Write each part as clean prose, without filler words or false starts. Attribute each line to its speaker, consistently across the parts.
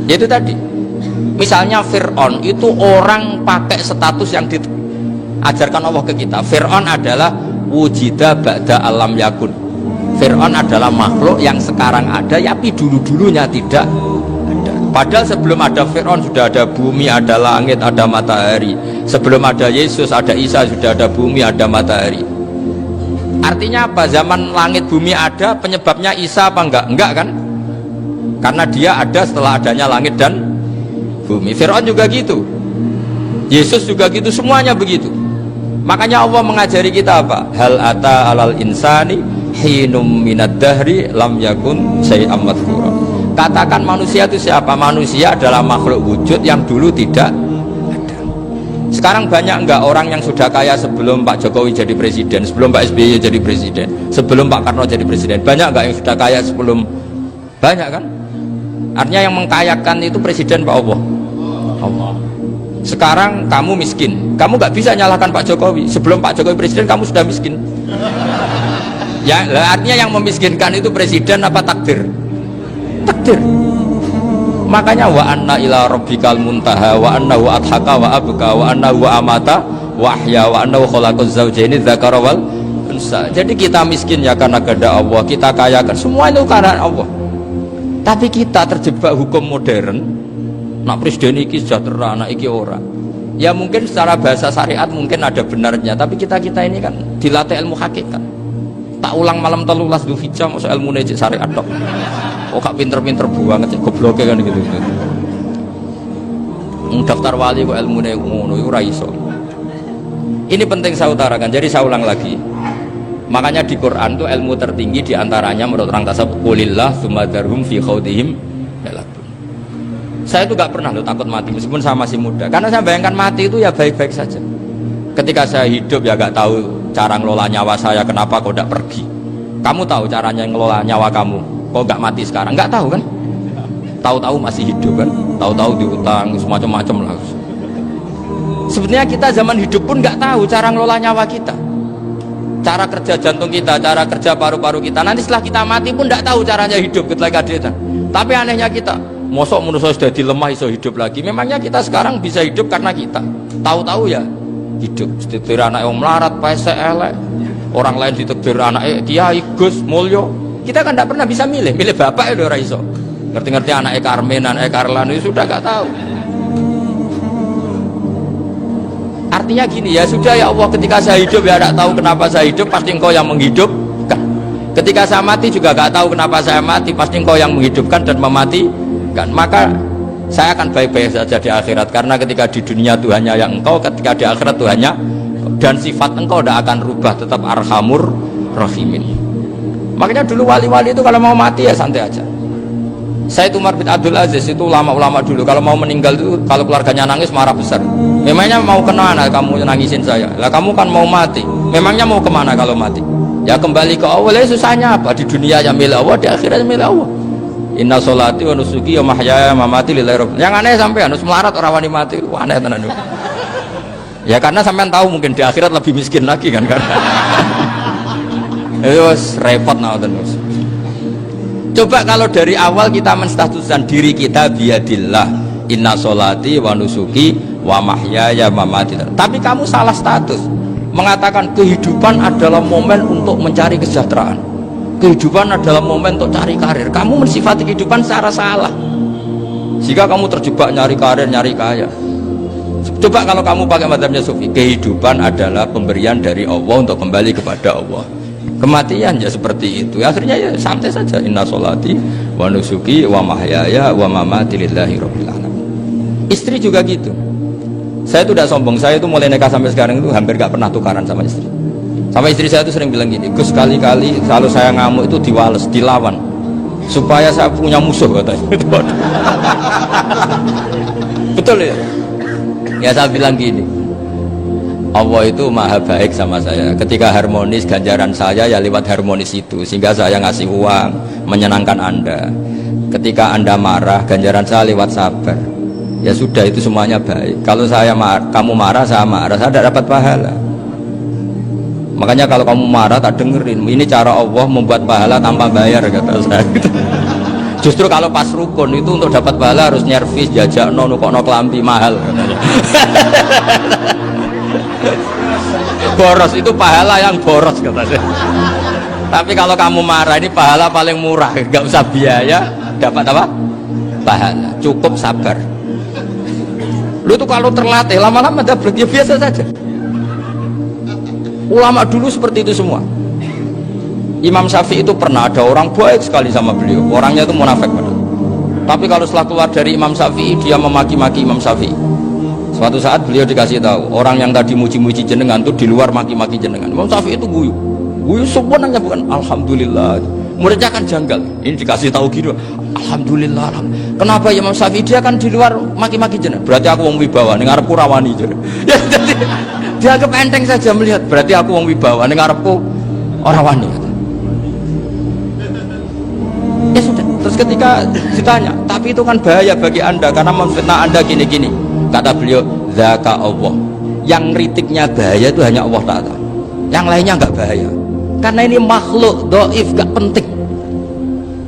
Speaker 1: Itu tadi. Misalnya Fir'aun itu orang pakai status yang diajarkan Allah ke kita. Fir'aun adalah wujida ba'da alam yakun. Fir'aun adalah makhluk yang sekarang ada, tapi dulu-dulunya tidak ada. Padahal sebelum ada Fir'aun sudah ada bumi, ada langit, ada matahari. Sebelum ada Yesus, ada Isa, sudah ada bumi, ada matahari. Artinya apa? Zaman langit bumi ada, penyebabnya Isa apa enggak? Enggak kan? Karena dia ada setelah adanya langit dan bumi. Fir'aun juga gitu, Yesus juga gitu, semuanya begitu. Makanya Allah mengajari kita apa? Hal ata alal insani hinum minad dahri lam yakun syai'am madhkura. Katakan manusia itu siapa? Manusia adalah makhluk wujud yang dulu tidak ada. Sekarang banyak enggak orang yang sudah kaya sebelum Pak Jokowi jadi presiden, sebelum Pak SBY jadi presiden, sebelum Pak Karno jadi presiden? Banyak enggak yang sudah kaya sebelum? Banyak kan? Artinya yang mengkayakan itu presiden Pak Allah. Sekarang kamu miskin, kamu nggak bisa nyalahkan Pak Jokowi. Sebelum Pak Jokowi presiden kamu sudah miskin. Ya, artinya yang memiskinkan itu presiden apa takdir? Takdir. Makanya wa anna ila rabbikal muntaha wa annahu adhaka wa abka wa annahu amata wa ahya wa annahu khalaqaz zawjaini dzakara wal unsa. Jadi kita miskin ya karena kehendak Allah, kita kaya kan semua itu karena Allah. Tapi kita terjebak hukum modern. Nak presiden iki sejahtera, anak iki ora. Ya mungkin secara bahasa syariat mungkin ada benarnya, tapi kita ini kan dilatih ilmu hakikat. Tak ulang malam 13 Dzulhijjah masuk ilmu nejik syariat dok. Oh gak pinter-pinter banget cek gobloke kan gitu. Daftar wali kok ilmune ngono iku ora iso. Ini penting saya utarakan. Jadi saya ulang lagi. Makanya di Quran itu ilmu tertinggi diantaranya menurut orang tasawuf qulillah tsumma dzarhum fi khaudihim yalabun. Saya itu gak pernah takut mati meskipun saya masih muda, karena saya bayangkan mati itu ya baik-baik saja. Ketika saya hidup ya gak tahu cara ngelola nyawa saya, kenapa kok gak pergi? Kamu tahu caranya ngelola nyawa kamu, kok gak mati sekarang? Gak tahu kan? Tahu-tahu masih hidup kan? Tahu-tahu diutang semacam-macam lah. Sebenarnya kita zaman hidup pun gak tahu cara ngelola nyawa kita, cara kerja jantung kita, cara kerja paru-paru kita. Nanti setelah kita mati pun gak tahu caranya hidup ketika dia. Tapi anehnya kita, mosok manusia sudah dilemah iso hidup lagi. Memangnya kita sekarang bisa hidup karena kita tahu-tahu ya hidup. Ditekdir anak yang melarat, pesek elek, orang lain ditekdir anak kiai Gus Mulyo. Kita kan tidak pernah bisa milih bapak itu ora iso. Ngerti-ngerti anak Karmen, anak Karlan itu sudah gak tahu. Artinya gini, ya sudah ya Allah, ketika saya hidup ya tidak tahu kenapa saya hidup, pasti engkau yang menghidupkan. Ketika saya mati juga gak tahu kenapa saya mati, pasti engkau yang menghidupkan dan mematikan. Maka saya akan baik-baik saja di akhirat, karena ketika di dunia Tuhannya yang engkau, ketika di akhirat Tuhannya, dan sifat engkau tidak akan rubah, tetap arhamur rahimin. Makanya dulu wali-wali itu kalau mau mati ya santai aja. Saya itu Umar bin Abdul Aziz, itu ulama-ulama dulu kalau mau meninggal itu, kalau keluarganya nangis marah besar. Memangnya mau kemana kamu nangisin saya? Lah kamu kan mau mati, memangnya mau kemana kalau mati? Ya kembali ke Allah. Ya susahnya apa? Di dunia ya milik Allah, di akhirat milik Allah. Inna sholati wa nusuki wa mahyaya wa mamati lillahi rabbil alamin. Yang aneh sampai harus melarat orang wani mati, aneh tenan. Ya karena sampean tahu mungkin di akhirat lebih miskin lagi kan. Terus repot terus. Coba kalau dari awal kita menstatuskan diri kita biadillah, inna sholati wa nusuki wa mahyaya wa mamati. Tapi kamu salah status, mengatakan kehidupan adalah momen untuk mencari kesejahteraan, kehidupan adalah momen untuk cari karir. Kamu mensifati kehidupan secara salah, jika kamu terjebak nyari karir, nyari kaya. Coba kalau kamu pakai mazhabnya Sufi, kehidupan adalah pemberian dari Allah untuk kembali kepada Allah. Kematian ya seperti itu. Akhirnya ya santai saja. Inna sholati wa nusuki wa mahyaya wa mamati lillahi rabbil alamin. Istri juga gitu. Saya itu tidak sombong. Saya itu mulai nikah sampai sekarang itu hampir gak pernah tukaran sama istri. Sama istri saya itu sering bilang gini, Gus, sekali-kali kalau saya ngamuk itu diwales, dilawan, supaya saya punya musuh katanya. Betul ya? Ya saya bilang gini, Allah itu maha baik sama saya. Ketika harmonis, ganjaran saya ya lewat harmonis itu, sehingga saya ngasih uang menyenangkan Anda. Ketika Anda marah, ganjaran saya lewat sabar. Ya sudah, itu semuanya baik. Kalau kamu marah, saya tidak dapat pahala. Makanya kalau kamu marah tak dengerin. Ini cara Allah membuat pahala tanpa bayar, kata saya. Justru kalau pas rukun itu untuk dapat pahala harus nyervis, jajak nukokno kelambi mahal. Boros itu pahala yang boros katanya. Tapi kalau kamu marah ini pahala paling murah, nggak usah biaya, dapat apa? Pahala, cukup sabar. Lu tuh kalau terlatih lama-lama dapat ya biasa saja. Ulama dulu seperti itu semua. Imam Syafi'i itu pernah ada orang baik sekali sama beliau, orangnya itu munafik padahal. Tapi kalau setelah keluar dari Imam Syafi'i dia memaki-maki Imam Syafi'i. Suatu saat beliau dikasih tahu orang yang tadi muji-muji jenengan tuh di luar maki-maki jenengan. Imam Syafi'i itu guyu sebenarnya bukan alhamdulillah. Muridnya kan janggal. Ini dikasih tahu gitu, alhamdulillah. Kenapa Imam Syafi'i dia kan di luar maki-maki jenengan? Berarti aku wong wibawa, ning ngarepku rawani jenengan. Ya jadi dianggap enteng saja melihat. Berarti aku wong wibawa, ning ngarepku ora wani. Ya sudah. Terus ketika ditanya, tapi itu kan bahaya bagi anda karena memfitnah anda gini-gini. Kata beliau, zaka Allah. Yang kritiknya bahaya itu hanya Allah Ta'ala. Yang lainnya nggak bahaya. Karena ini makhluk doif, gak penting.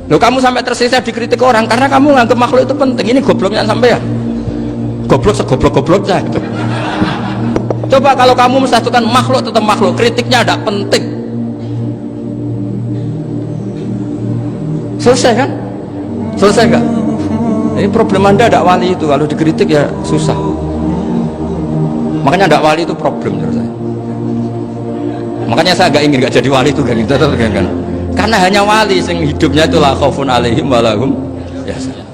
Speaker 1: Loh kamu sampai tersisa dikritik orang karena kamu nganggap makhluk itu penting. Ini gobloknya sampai ya. Goblok segoblok-gobloknya itu. Coba kalau kamu mensatukan makhluk tetap makhluk, kritiknya tidak penting. Selesai kan? Selesai enggak? Ini problem anda ada wali itu, kalau dikritik ya susah. Makanya ada wali itu problem menurut saya. Makanya saya agak ingin gak jadi wali itu kan, karena hanya wali yang hidupnya itu la khaufun alaihim walahum yahzanun.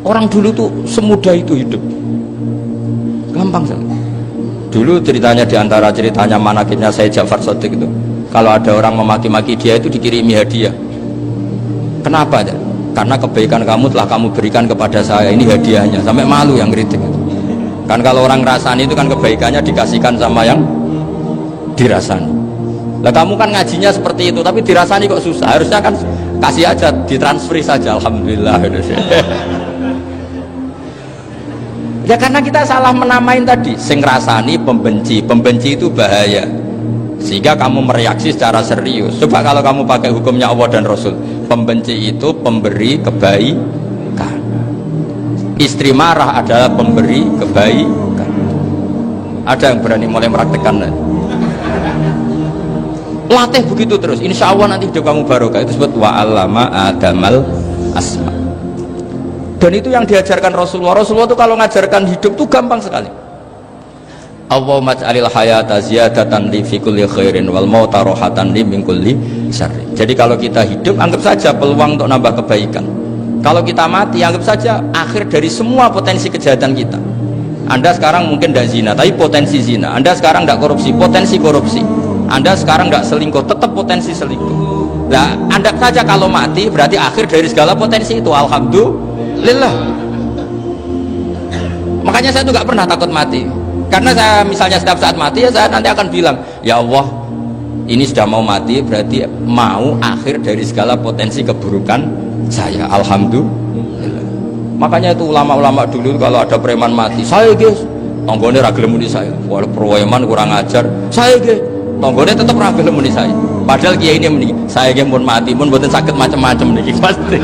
Speaker 1: Orang dulu tuh semudah itu hidup, gampang sekali. Dulu ceritanya diantara ceritanya manakibnya Sayyid Ja'far Shadiq itu, kalau ada orang memaki-maki dia itu dikirimi hadiah. Kenapa? Karena kebaikan kamu telah kamu berikan kepada saya, ini hadiahnya. Sampai malu yang kritik itu. Kan kalau orang rasani itu kan kebaikannya dikasihkan sama yang dirasani. Lah kamu kan ngajinya seperti itu, tapi dirasani kok susah. Harusnya kan kasih aja, ditransferi saja. Alhamdulillah. Ya karena kita salah menamain tadi. Sing rasani pembenci, pembenci itu bahaya. Sehingga kamu mereaksi secara serius. Coba kalau kamu pakai hukumnya Allah dan Rasul, pembenci itu pemberi kebaikan. Istri marah adalah pemberi kebaikan. Ada yang berani mulai mempraktekkan? Latih begitu terus, insya Allah nanti hidup kamu barokah. Itu disebut wa'allama adamal asma. Dan itu yang diajarkan Rasulullah. Rasulullah itu kalau ngajarkan hidup itu gampang sekali. Allahumma ja'alil hayata ziyadatan li fi kulli khairin wal mauta rohatan li min kulli syarri. Jadi kalau kita hidup anggap saja peluang untuk nambah kebaikan. Kalau kita mati anggap saja akhir dari semua potensi kejahatan kita. Anda sekarang mungkin tidak zina tapi potensi zina. Anda sekarang tidak korupsi, potensi korupsi. Anda sekarang tidak selingkuh, tetap potensi selingkuh. Nah, anggap saja kalau mati berarti akhir dari segala potensi itu. Alhamdulillah. Makanya saya tuh nggak pernah takut mati. Karena saya misalnya setiap saat mati ya saya nanti akan bilang, ya Allah ini sudah mau mati berarti mau akhir dari segala potensi keburukan saya. Alhamdulillah. Makanya itu ulama-ulama dulu kalau ada preman mati, saya guys tonggone ragil muni saya, walau preman kurang ajar, saya guys tonggone tetap ragil muni saya. Padahal kiai ini muni saya guys pun mati pun buatan sakit macam-macam nih pasti.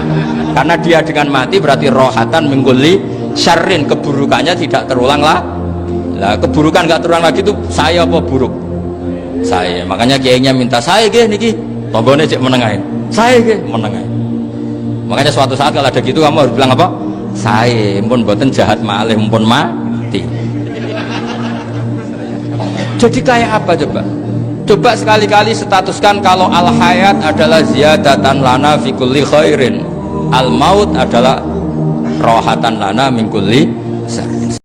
Speaker 1: Karena dia dengan mati berarti rohatan mengguli syarrin, keburukannya tidak terulang lah. Lah keburukan nggak terulang lagi itu saya apa buruk? Saya. Makanya kiainya minta saya ge niki tonggone cek menengahin. Saya ge menengahin. Makanya suatu saat kalau ada gitu kamu harus bilang apa? Saya pun buatan jahat malih pun mati. Jadi kayak apa coba? Coba sekali-kali statuskan kalau al hayat adalah ziyadatan lana fi kulli khairin. Al maut adalah rohatan lana min kulli syarr.